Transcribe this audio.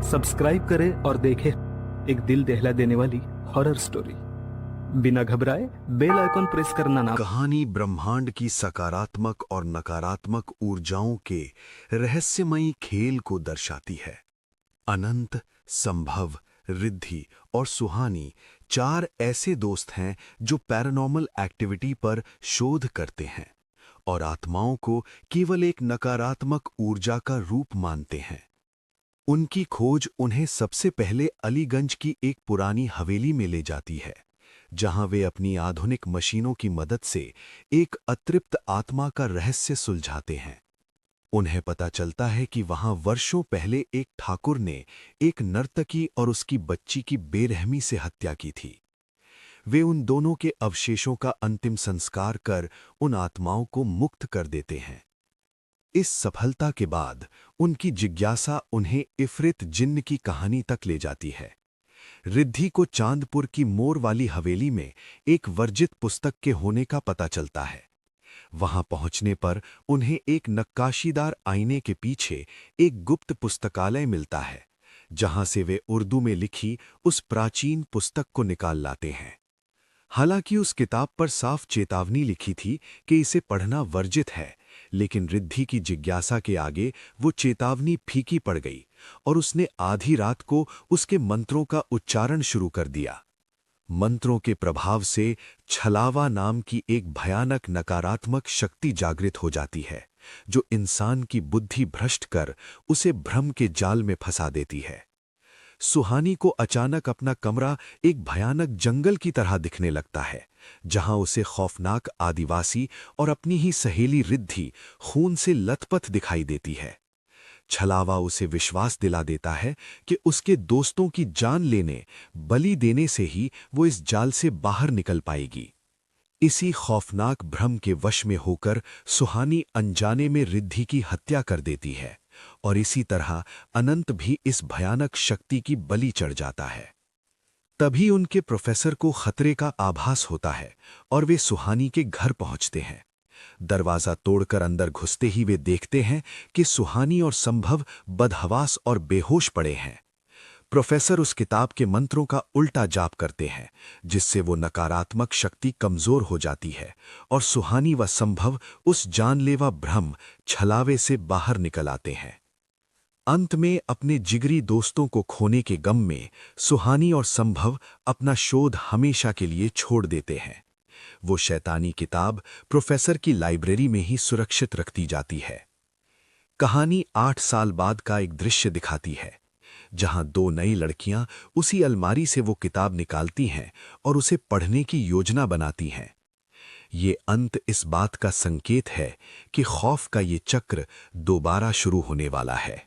Subscribe करें और देखें एक दिल दहला देने वाली हॉरर स्टोरी। बिना घबराए बेल आइकॉन प्रेस करना ना। कहानी ब्रह्मांड की सकारात्मक और नकारात्मक ऊर्जाओं के रहस्यमयी खेल को दर्शाती है। अनंत, संभव, रिद्धि और सुहानी चार ऐसे दोस्त हैं जो पैरानॉर्मल एक्टिविटी पर शोध करते हैं और आत्माओं को केवल एक नकारात्मक ऊर्जा का रूप मानते हैं। उनकी खोज उन्हें सबसे पहले अलीगंज की एक पुरानी हवेली में ले जाती है, जहां वे अपनी आधुनिक मशीनों की मदद से एक अतृप्त आत्मा का रहस्य सुलझाते हैं। उन्हें पता चलता है कि वहां वर्षों पहले एक ठाकुर ने एक नर्तकी और उसकी बच्ची की बेरहमी से हत्या की थी। वे उन दोनों के अवशेषों का अंतिम संस्कार कर उन आत्माओं को मुक्त कर देते हैं। इस सफलता के बाद उनकी जिज्ञासा उन्हें इफ़रित जिन्न की कहानी तक ले जाती है। रिद्धि को चांदपुर की मोर वाली हवेली में एक वर्जित पुस्तक के होने का पता चलता है। वहां पहुंचने पर उन्हें एक नक्काशीदार आईने के पीछे एक गुप्त पुस्तकालय मिलता है, जहां से वे उर्दू में लिखी उस प्राचीन पुस्तक को निकाल लाते हैं। हालांकि उस किताब पर साफ चेतावनी लिखी थी कि इसे पढ़ना वर्जित है, लेकिन रिद्धि की जिज्ञासा के आगे वो चेतावनी फीकी पड़ गई और उसने आधी रात को उसके मंत्रों का उच्चारण शुरू कर दिया। मंत्रों के प्रभाव से छलावा नाम की एक भयानक नकारात्मक शक्ति जागृत हो जाती है, जो इंसान की बुद्धि भ्रष्ट कर उसे भ्रम के जाल में फंसा देती है। सुहानी को अचानक अपना कमरा एक भयानक जंगल की तरह दिखने लगता है, जहां उसे खौफनाक आदिवासी और अपनी ही सहेली रिद्धि खून से लथपथ दिखाई देती है। छलावा उसे विश्वास दिला देता है कि उसके दोस्तों की जान लेने, बलि देने से ही वो इस जाल से बाहर निकल पाएगी। इसी खौफनाक भ्रम के वश में होकर सुहानी अनजाने में रिद्धि की हत्या कर देती है और इसी तरह अनंत भी इस भयानक शक्ति की बलि चढ़ जाता है। तभी उनके प्रोफेसर को खतरे का आभास होता है और वे सुहानी के घर पहुंचते हैं। दरवाजा तोड़कर अंदर घुसते ही वे देखते हैं कि सुहानी और संभव बदहवास और बेहोश पड़े हैं। प्रोफेसर उस किताब के मंत्रों का उल्टा जाप करते हैं, जिससे वो नकारात्मक शक्ति कमजोर हो जाती है और सुहानी व संभव उस जानलेवा भ्रम छलावे से बाहर निकल आते हैं। अंत में अपने जिगरी दोस्तों को खोने के गम में सुहानी और संभव अपना शोध हमेशा के लिए छोड़ देते हैं। वो शैतानी किताब प्रोफेसर की लाइब्रेरी में ही सुरक्षित रखती जाती है। कहानी 8 साल बाद का एक दृश्य दिखाती है, जहां दो नई लड़कियां उसी अलमारी से वो किताब निकालती हैं और उसे पढ़ने की योजना बनाती हैं। ये अंत इस बात का संकेत है कि खौफ का ये चक्र दोबारा शुरू होने वाला है।